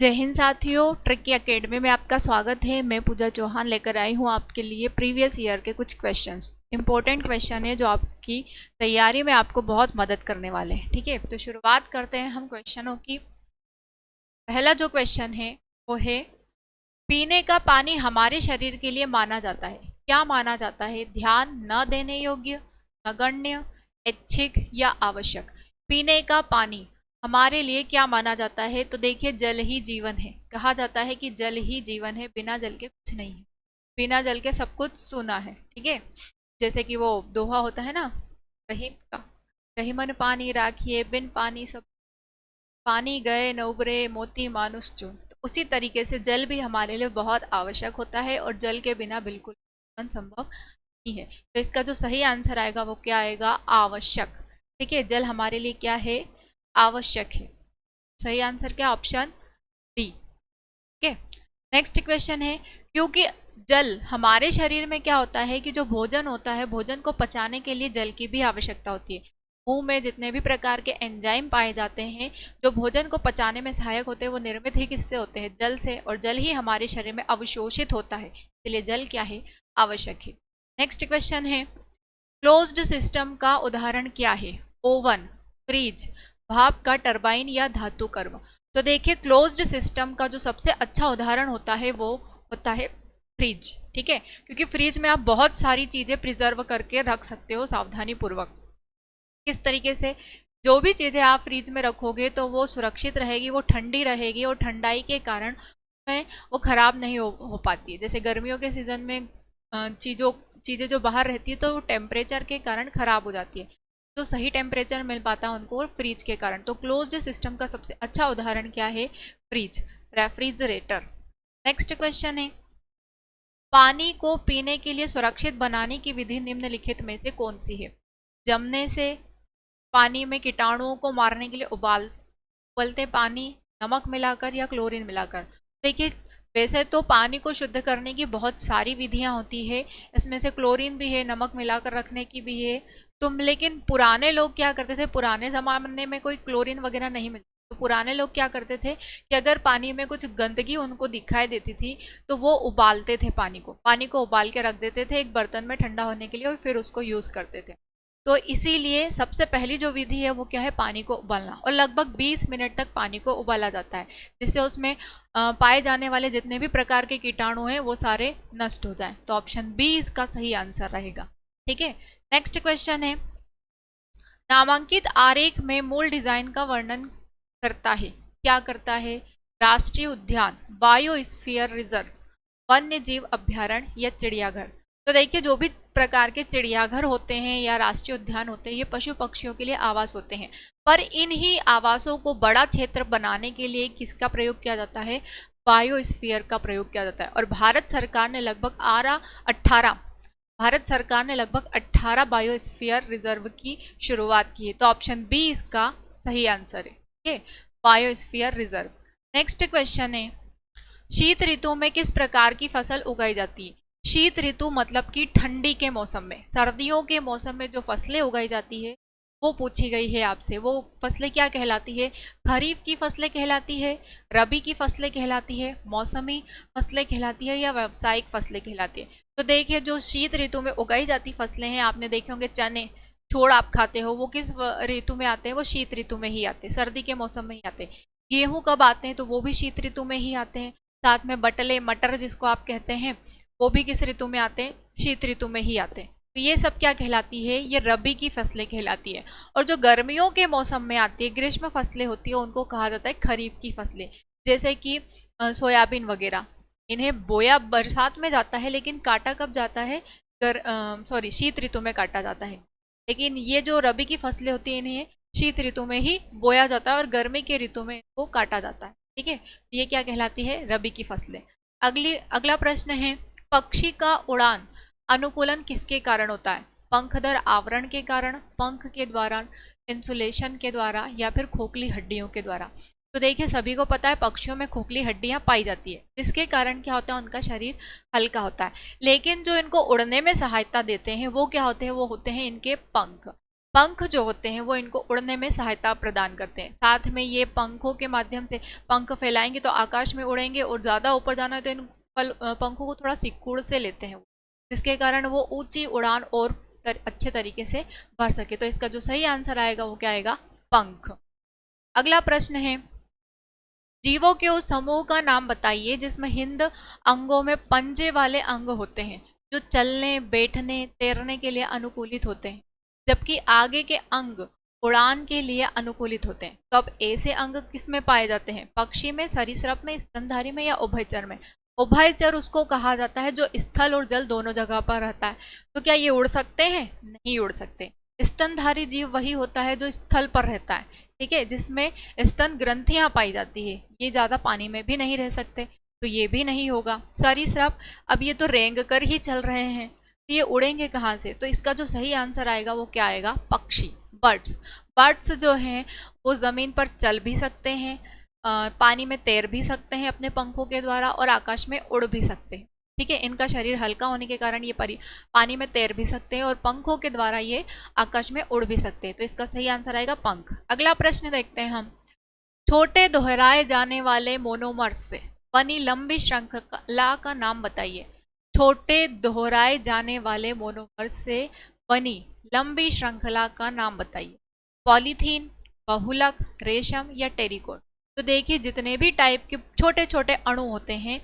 जय हिंद साथियों, tricky academy में आपका स्वागत है। मैं पूजा चौहान लेकर आई हूँ आपके लिए प्रीवियस ईयर के कुछ क्वेश्चंस। इंपॉर्टेंट क्वेश्चन है जो आपकी तैयारी में आपको बहुत मदद करने वाले हैं। ठीक है, तो शुरुआत करते हैं हम क्वेश्चनों की। पहला जो क्वेश्चन है वो है, पीने का पानी हमारे शरीर के लिए माना जाता है, क्या माना जाता है? ध्यान न देने योग्य, नगण्य, ऐच्छिक या आवश्यक। पीने का पानी हमारे लिए क्या माना जाता है? तो देखिए, जल ही जीवन है। कहा जाता है कि जल ही जीवन है, बिना जल के कुछ नहीं है, बिना जल के सब कुछ सूना है। ठीक है, जैसे कि वो दोहा होता है ना रहीम का, रहीमन पानी राखिए बिन पानी सब, पानी गए न उबरे मोती मानुष चून। तो उसी तरीके से जल भी हमारे लिए बहुत आवश्यक होता है और जल के बिना बिल्कुल जीवन संभव नहीं है। तो इसका जो सही आंसर आएगा वो क्या आएगा? आवश्यक। ठीक है, जल हमारे लिए क्या है? आवश्यक है। सही आंसर क्या? Option D. ठीक है, नेक्स्ट क्वेश्चन है, क्योंकि जल हमारे शरीर में क्या होता है कि जो भोजन होता है, भोजन को पचाने के लिए जल की भी आवश्यकता होती है। मुंह में जितने भी प्रकार के एंजाइम पाए जाते हैं जो भोजन को पचाने में सहायक होते हैं, वो निर्मित ही किससे होते हैं? जल से, और जल ही हमारे शरीर में अवशोषित होता है, इसलिए जल क्या है? आवश्यक है। नेक्स्ट क्वेश्चन है, क्लोज्ड सिस्टम का उदाहरण क्या है? ओवन, फ्रिज, भाप का टरबाइन या धातु कर्म। तो देखिए, क्लोज्ड सिस्टम का जो सबसे अच्छा उदाहरण होता है वो होता है फ्रिज। ठीक है, क्योंकि फ्रिज में आप बहुत सारी चीजें प्रिजर्व करके रख सकते हो सावधानी पूर्वक। किस तरीके से? जो भी चीजें आप फ्रिज में रखोगे तो वो सुरक्षित रहेगी, वो ठंडी रहेगी, और ठंडाई के कारण में वो खराब नहीं हो पाती है। जैसे गर्मियों के सीजन में चीज़ें जो बाहर रहती है तो वो टेम्परेचर के कारण खराब हो जाती है, तो सही टेम्परेचर मिल पाता है उनको, और फ्रिज के कारण। तो क्लोज्ड सिस्टम का सबसे अच्छा उदाहरण क्या है? Fridge, refrigerator. नेक्स्ट क्वेश्चन है, पानी को पीने के लिए सुरक्षित बनाने की विधि निम्नलिखित में से कौन सी है? जमने से, पानी में कीटाणुओं को मारने के लिए उबालते पानी, नमक मिलाकर या क्लोरीन मिलाकर। देखिए, वैसे तो पानी को शुद्ध करने की बहुत सारी विधियां होती है, इसमें से क्लोरीन भी है, नमक मिलाकर रखने की भी है। तो लेकिन पुराने लोग क्या करते थे, पुराने ज़माने में कोई क्लोरीन वगैरह नहीं मिलता, तो पुराने लोग क्या करते थे कि अगर पानी में कुछ गंदगी उनको दिखाई देती थी तो वो उबालते थे पानी को उबाल के रख देते थे एक बर्तन में ठंडा होने के लिए, और फिर उसको यूज़ करते थे। तो इसीलिए सबसे पहली जो विधि है वो क्या है? पानी को उबालना, और लगभग 20 मिनट तक पानी को उबाला जाता है, जिससे उसमें पाए जाने वाले जितने भी प्रकार के कीटाणु हैं वो सारे नष्ट हो जाएं। तो ऑप्शन बी इसका सही आंसर रहेगा। ठीक है, नेक्स्ट क्वेश्चन है, नामांकित आरेख में मूल डिजाइन का वर्णन करता है, क्या करता है? राष्ट्रीय उद्यान, बायोस्फीयर रिजर्व, वन्य जीव अभ्यारण्य या चिड़ियाघर। तो देखिए, जो भी प्रकार के चिड़ियाघर होते हैं या राष्ट्रीय उद्यान होते हैं, ये पशु पक्षियों के लिए आवास होते हैं, पर इन्हीं आवासों को बड़ा क्षेत्र बनाने के लिए किसका प्रयोग किया जाता है? बायोस्फीयर का प्रयोग किया जाता है। और भारत सरकार ने लगभग 18 बायोस्फीयर रिजर्व की शुरुआत की है। तो ऑप्शन बी इसका सही आंसर है। ठीक है, बायोस्फीयर रिजर्व। नेक्स्ट क्वेश्चन है, शीत ऋतु में किस प्रकार की फसल उगाई जाती है? शीत ऋतु मतलब कि ठंडी के मौसम में, सर्दियों के मौसम में जो फसलें उगाई जाती है वो पूछी गई है आपसे। वो फसलें क्या कहलाती है? खरीफ की फसलें कहलाती है, रबी की फसलें कहलाती है, मौसमी फसलें कहलाती है, या व्यावसायिक फसलें कहलाती है। तो देखिए, जो शीत ऋतु में उगाई जाती फसलें हैं, आपने देखे होंगे चने, छोड़ आप खाते हो, वो किस ऋतु में आते हैं? वो शीत ऋतु में ही आते हैं, सर्दी के मौसम में ही आते हैं। गेहूं कब आते हैं? तो वो भी शीत ऋतु में ही आते हैं। साथ में बटले, मटर जिसको आप कहते हैं, वो भी किस ऋतु में आते हैं? शीत ऋतु में ही आते हैं। तो ये सब क्या कहलाती है? ये रबी की फसलें कहलाती है। और जो गर्मियों के मौसम में आती है, ग्रीष्म फसलें होती है, उनको कहा जाता है खरीफ की फसलें, जैसे कि सोयाबीन वगैरह। इन्हें बोया बरसात में जाता है, लेकिन काटा कब जाता है? शीत ऋतु में काटा जाता है। लेकिन ये जो रबी की फसलें होती हैं, इन्हें शीत ऋतु में ही बोया जाता है, और गर्मी के ऋतु में इनको काटा जाता है। ठीक है, ये क्या कहलाती है? रबी की फसलें। अगला प्रश्न है, पक्षी का उड़ान अनुकूलन किसके कारण होता है? पंखधर आवरण के कारण, पंख के द्वारा, इंसुलेशन के द्वारा, या फिर खोखली हड्डियों के द्वारा। तो देखिए, सभी को पता है पक्षियों में खोखली हड्डियां पाई जाती है, जिसके कारण क्या होता है? उनका शरीर हल्का होता है। लेकिन जो इनको उड़ने में सहायता देते हैं वो क्या होते हैं? वो होते हैं इनके पंख। पंख जो होते हैं वो इनको उड़ने में सहायता प्रदान करते हैं। साथ में ये पंखों के माध्यम से पंख फैलाएंगे तो आकाश में उड़ेंगे, और ज़्यादा ऊपर जाना है तो इन पंखों को थोड़ा सिकुड़ से लेते हैं, जिसके कारण वो ऊंची उड़ान और अच्छे तरीके से भर सके। तो इसका जो सही आंसर आएगा वो क्या आएगा? पंख। अगला प्रश्न है, जीवों के उस समूह का नाम बताइए जिसमें हिंद अंगों में पंजे वाले अंग होते हैं, जो चलने, बैठने, तैरने के लिए अनुकूलित होते हैं, जबकि आगे के अंग उड़ान के लिए अनुकूलित होते हैं। तो अब ऐसे अंग किस में पाए जाते हैं? पक्षी में, सरीसृप में, स्तनधारी में या उभयचर में? उभयचर उसको कहा जाता है जो स्थल और जल दोनों जगह पर रहता है। तो क्या ये उड़ सकते हैं? नहीं उड़ सकते। स्तनधारी जीव वही होता है जो स्थल पर रहता है, ठीक है, जिसमें स्तन ग्रंथियां पाई जाती है। ये ज़्यादा पानी में भी नहीं रह सकते, तो ये भी नहीं होगा। सरीसृप, अब ये तो रेंग कर ही चल रहे हैं, तो ये उड़ेंगे कहाँ से? तो इसका जो सही आंसर आएगा वो क्या आएगा? पक्षी, बर्ड्स। बर्ड्स जो हैं वो ज़मीन पर चल भी सकते हैं, पानी में तैर भी सकते हैं अपने पंखों के द्वारा, और आकाश में उड़ भी सकते हैं, ठीक है। इनका शरीर हल्का होने के कारण ये पानी में तैर भी सकते हैं और पंखों के द्वारा ये आकाश में उड़ भी सकते हैं। तो इसका सही आंसर आएगा पंख। अगला प्रश्न देखते हैं हम, छोटे दोहराए जाने वाले मोनोमर्स से बनी लंबी श्रृंखला का नाम बताइए। छोटे दोहराए जाने वाले मोनोमर्स से बनी लंबी श्रृंखला का नाम बताइए। पॉलीथीन, बहुलक, रेशम या टेरिकोट? तो देखिए, जितने भी टाइप के छोटे छोटे अणु होते हैं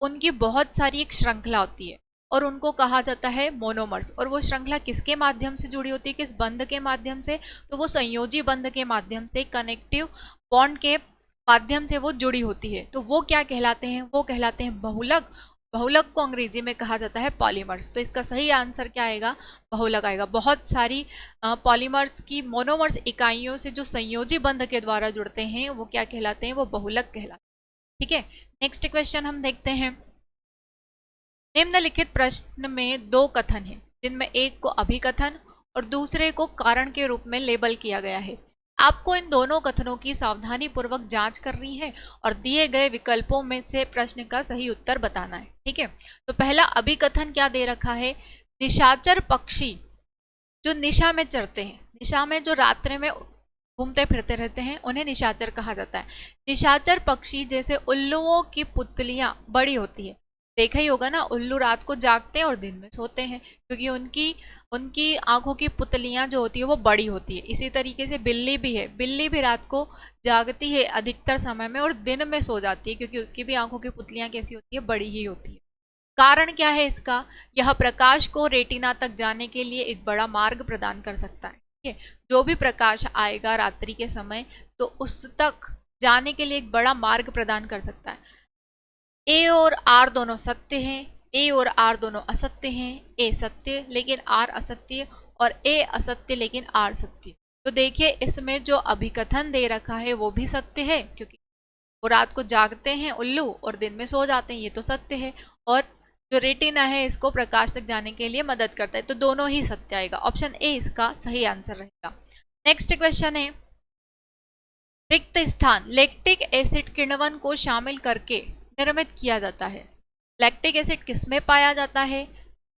उनकी बहुत सारी एक श्रृंखला होती है और उनको कहा जाता है मोनोमर्स। और वो श्रृंखला किसके माध्यम से जुड़ी होती है? किस बंध के माध्यम से? तो वो संयोजी बंध के माध्यम से, कनेक्टिव बॉन्ड के माध्यम से वो जुड़ी होती है। तो वो क्या कहलाते हैं? वो कहलाते हैं बहुलक। बहुलक को अंग्रेजी में कहा जाता है पॉलीमर्स। तो इसका सही आंसर क्या आएगा? बहुलक आएगा। बहुत सारी पॉलीमर्स की मोनोमर्स इकाइयों से जो संयोजी बंध के द्वारा जुड़ते हैं वो क्या कहलाते हैं? वो बहुलक कहलाते हैं, ठीक है। नेक्स्ट क्वेश्चन हम देखते हैं, निम्नलिखित प्रश्न में दो कथन हैं जिनमें एक को अभिकथन और दूसरे को कारण के रूप में लेबल किया गया है। आपको इन दोनों कथनों की सावधानी पूर्वक जांच करनी है और दिए गए विकल्पों में से प्रश्न का सही उत्तर बताना है, ठीक है। तो पहला अभिकथन क्या दे रखा है? निशाचर पक्षी जो निशा में चरते हैं, निशा में जो रात्रि में घूमते फिरते रहते हैं, उन्हें निशाचर कहा जाता है। निशाचर पक्षी जैसे उल्लुओं की पुतलियां बड़ी होती है। देखा ही होगा ना, उल्लू रात को जागते हैं और दिन में सोते हैं, क्योंकि उनकी आंखों की पुतलियां जो होती है वो बड़ी होती है। इसी तरीके से बिल्ली भी है, बिल्ली भी रात को जागती है अधिकतर समय में और दिन में सो जाती है, क्योंकि उसकी भी आंखों की पुतलियां कैसी होती है? बड़ी ही होती है। कारण क्या है इसका? यह प्रकाश को रेटिना तक जाने के लिए एक बड़ा मार्ग प्रदान कर सकता है, ठीक है। जो भी प्रकाश आएगा रात्रि के समय तो उस तक जाने के लिए एक बड़ा मार्ग प्रदान कर सकता है। ए और आर दोनों सत्य हैं, ए और आर दोनों असत्य हैं। ए सत्य लेकिन आर असत्य, और ए असत्य लेकिन आर सत्य। तो देखिए, इसमें जो अभिकथन दे रखा है वो भी सत्य है, क्योंकि वो रात को जागते हैं उल्लू और दिन में सो जाते हैं, ये तो सत्य है। और जो रेटिना है इसको प्रकाश तक जाने के लिए मदद करता है, तो दोनों ही सत्य आएगा। ऑप्शन ए इसका सही आंसर रहेगा। नेक्स्ट क्वेश्चन है, रिक्त स्थान लैक्टिक एसिड किण्वन को शामिल करके निर्मित किया जाता है। लैक्टिक एसिड किसमें पाया जाता है?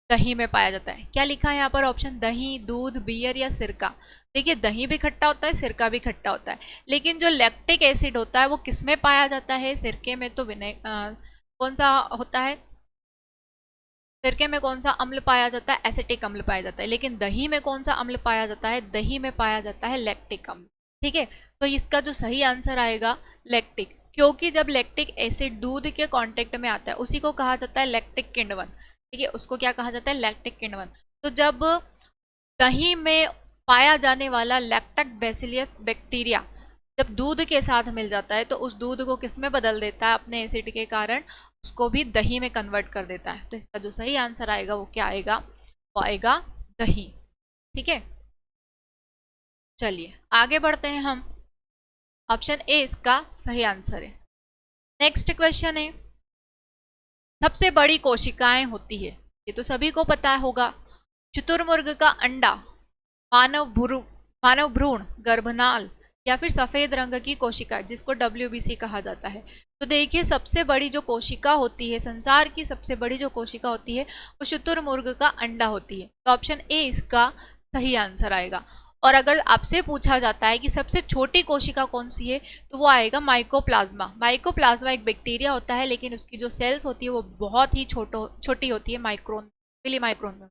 दही में पाया जाता है। क्या लिखा है यहाँ पर? ऑप्शन दही, दूध, बियर या सिरका। देखिए, दही भी खट्टा होता है, सिरका भी खट्टा होता है, लेकिन जो लैक्टिक एसिड होता है वो किसमें पाया जाता है? सिरके में तो कौन सा होता है? सिरके में कौन सा अम्ल पाया जाता है? एसिटिक अम्ल पाया जाता है। लेकिन दही में कौन सा अम्ल पाया जाता है? दही में पाया जाता है लैक्टिक अम्ल, ठीक है। तो इसका जो सही आंसर आएगा लैक्टिक, क्योंकि जब लैक्टिक एसिड दूध के कांटेक्ट में आता है उसी को कहा जाता है लैक्टिक किण्वन, ठीक है। उसको क्या कहा जाता है? लैक्टिक किण्वन। तो जब दही में पाया जाने वाला लैक्टोबैसिलस बैक्टीरिया जब दूध के साथ मिल जाता है तो उस दूध को किस में बदल देता है? अपने एसिड के कारण उसको भी दही में कन्वर्ट कर देता है। तो इसका जो सही आंसर आएगा वो क्या आएगा? वो आएगा दही, ठीक है। चलिए आगे बढ़ते हैं हम। ऑप्शन ए इसका सही आंसर है। नेक्स्ट क्वेश्चन है, सबसे बड़ी कोशिकाएं होती है, ये तो सभी को पता होगा। शुतुरमुर्ग का अंडा, मानव भ्रूण, गर्भनाल या फिर सफेद रंग की कोशिका जिसको WBC कहा जाता है। तो देखिए, सबसे बड़ी जो कोशिका होती है, संसार की सबसे बड़ी जो कोशिका होती है वो शुतुरमुर्ग का अंडा होती है। तो ऑप्शन ए इसका सही आंसर आएगा। और अगर आपसे पूछा जाता है कि सबसे छोटी कोशिका कौन सी है, तो वो आएगा माइकोप्लाज्मा। माइकोप्लाज्मा एक बैक्टीरिया होता है, लेकिन उसकी जो सेल्स होती है वो बहुत ही छोटी होती है, माइक्रोन, मिली माइक्रोन में।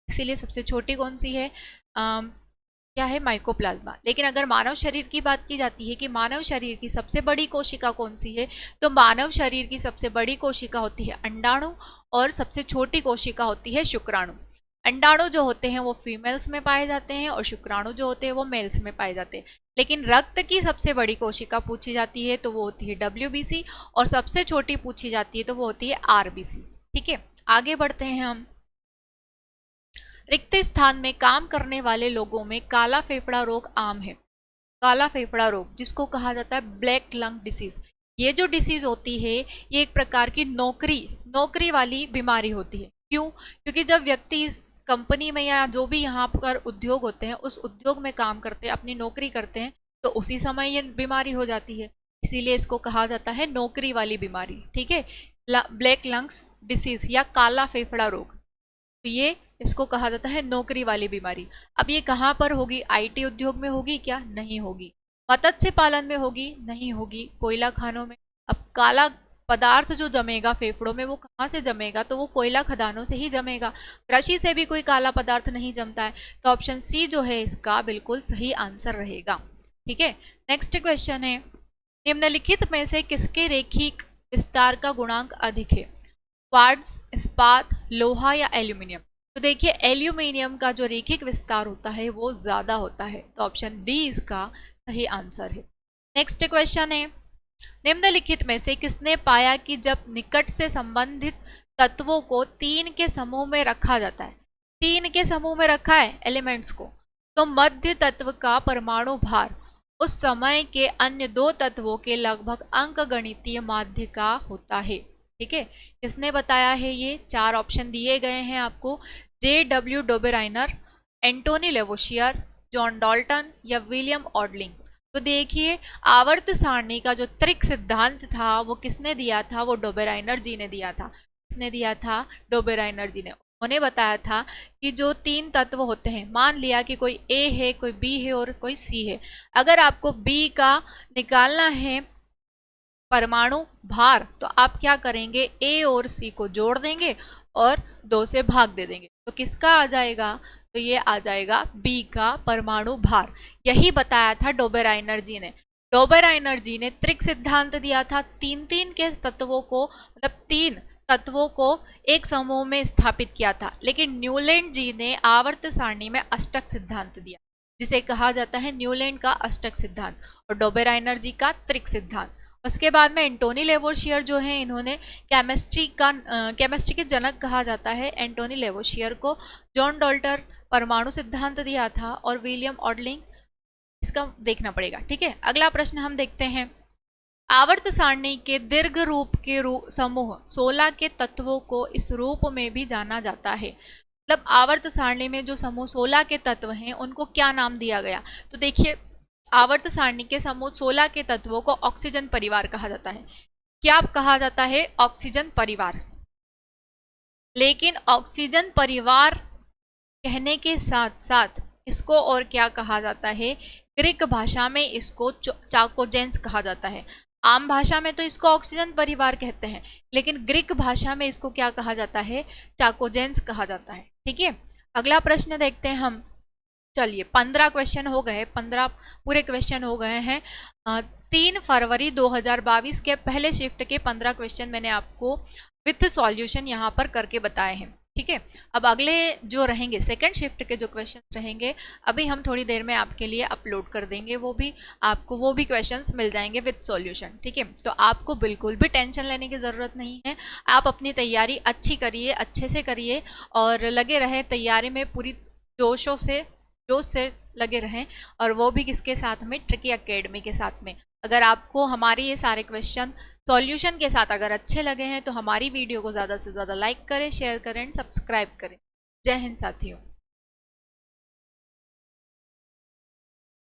इसीलिए सबसे छोटी कौन सी है, क्या है, माइकोप्लाज्मा। लेकिन अगर मानव शरीर की बात की जाती है कि मानव शरीर की सबसे बड़ी कोशिका कौन सी है, तो मानव शरीर की सबसे बड़ी कोशिका होती है अंडाणु और सबसे छोटी कोशिका होती है शुक्राणु। अंडाणु जो होते हैं वो फीमेल्स में पाए जाते हैं और शुक्राणु जो होते हैं वो मेल्स में पाए जाते हैं। लेकिन रक्त की सबसे बड़ी कोशिका पूछी जाती है तो वो होती है WBC, और सबसे छोटी पूछी जाती है तो वो होती है RBC। ठीक है, आगे बढ़ते हैं हम। रिक्त स्थान में काम करने वाले लोगों में काला फेफड़ा रोग आम है। काला फेफड़ा रोग, जिसको कहा जाता है ब्लैक लंग डिसीज, ये जो डिसीज होती है ये एक प्रकार की नौकरी वाली बीमारी होती है। क्यों? क्योंकि जब व्यक्ति इस कंपनी में या जो भी यहाँ पर उद्योग होते हैं उस उद्योग में काम करते हैं, अपनी नौकरी करते हैं, तो उसी समय ये बीमारी हो जाती है, इसीलिए इसको कहा जाता है नौकरी वाली बीमारी। ठीक है, ब्लैक लंग्स डिसीज या काला फेफड़ा रोग, तो ये इसको कहा जाता है नौकरी वाली बीमारी। अब ये कहाँ पर होगी? IT उद्योग में होगी क्या? नहीं होगी। मत्स्य पालन में होगी? नहीं होगी। कोयला खानों में। अब काला पदार्थ जो जमेगा फेफड़ों में वो कहाँ से जमेगा? तो वो कोयला खदानों से ही जमेगा। कृषि से भी कोई काला पदार्थ नहीं जमता है, तो ऑप्शन C जो है इसका बिल्कुल सही आंसर रहेगा। ठीक है, नेक्स्ट क्वेश्चन है, निम्नलिखित में से किसके रेखिक विस्तार का गुणांक अधिक है? क्वार्ट्ज, इस्पात, लोहा या एल्यूमिनियम? तो देखिए एल्यूमिनियम का जो रेखिक विस्तार होता है वो ज्यादा होता है, तो ऑप्शन D इसका सही आंसर है। नेक्स्ट क्वेश्चन है, निम्नलिखित में से किसने पाया कि जब निकट से संबंधित तत्वों को 3 के समूह में रखा जाता है, 3 के समूह में रखा है एलिमेंट्स को, तो मध्य तत्व का परमाणु भार उस समय के अन्य 2 तत्वों के लगभग अंकगणितीय माध्य का होता है। ठीक है, किसने बताया है ये? 4 ऑप्शन दिए गए हैं आपको, JW Dobereiner, Antoine Lavoisier, John Dalton या विलियम ऑडलिंग। तो देखिए आवर्त सारणी का जो त्रिक सिद्धांत था वो किसने दिया था? वो डोबेराइनर जी ने दिया था। किसने दिया था? डोबेराइनर जी ने। उन्होंने बताया था कि जो 3 तत्व होते हैं, मान लिया कि कोई A है, कोई B है और कोई C है, अगर आपको B का निकालना है परमाणु भार, तो आप क्या करेंगे? A और C को जोड़ देंगे और 2 से भाग दे देंगे, तो किसका आ जाएगा? तो ये आ जाएगा B का परमाणु भार। यही बताया था डोबेराइनर जी ने। डोबेराइनर जी ने त्रिक सिद्धांत दिया था, 3 के तत्वों को, मतलब 3 तत्वों को एक समूह में स्थापित किया था। लेकिन न्यूलैंड जी ने आवर्त सारणी में अष्टक सिद्धांत दिया, जिसे कहा जाता है न्यूलैंड का अष्टक सिद्धांत, और डोबेराइनर जी का त्रिक सिद्धांत। उसके बाद में एंटोनी लेवोशियर जो है, इन्होंने केमिस्ट्री के जनक कहा जाता है एंटोनी लेवोशियर को। जॉन डाल्टन परमाणु सिद्धांत दिया था, और विलियम ऑडलिंग, इसका देखना पड़ेगा। ठीक है, अगला प्रश्न हम देखते हैं, आवर्त सारणी के दीर्घ रूप के समूह 16 के तत्वों को इस रूप में भी जाना जाता है। मतलब आवर्त सारणी में जो समूह 16 के तत्व हैं उनको क्या नाम दिया गया? तो देखिए आवर्त सारणी के समूह 16 के तत्वों को ऑक्सीजन परिवार कहा जाता है। क्या कहा जाता है? ऑक्सीजन परिवार। लेकिन ऑक्सीजन परिवार कहने के साथ साथ इसको और क्या कहा जाता है? ग्रीक भाषा में इसको चाकोजेंस कहा जाता है। आम भाषा में तो इसको ऑक्सीजन परिवार कहते हैं, लेकिन ग्रीक भाषा में इसको क्या कहा जाता है? चाकोजेंस कहा जाता है। ठीक है, अगला प्रश्न देखते हैं हम। चलिए 15 क्वेश्चन हो गए, 15 पूरे क्वेश्चन हो गए हैं। 3 फरवरी 2022 के पहले शिफ्ट के 15 क्वेश्चन मैंने आपको विथ सॉल्यूशन यहाँ पर करके बताए हैं। ठीक है, अब अगले जो रहेंगे सेकंड शिफ्ट के जो क्वेश्चन रहेंगे, अभी हम थोड़ी देर में आपके लिए अपलोड कर देंगे, वो भी आपको वो भी क्वेश्चंस मिल जाएंगे विद सॉल्यूशन। ठीक है, तो आपको बिल्कुल भी टेंशन लेने की ज़रूरत नहीं है। आप अपनी तैयारी अच्छी करिए, अच्छे से करिए, और लगे रहे तैयारी में, पूरी जोश से लगे रहें, और वो भी किसके साथ में? ट्रिकी एकेडमी के साथ में। अगर आपको हमारे ये सारे क्वेश्चन सॉल्यूशन के साथ अगर अच्छे लगे हैं तो हमारी वीडियो को ज़्यादा से ज़्यादा लाइक करें, शेयर करें, सब्सक्राइब करें। जय हिंद साथियों।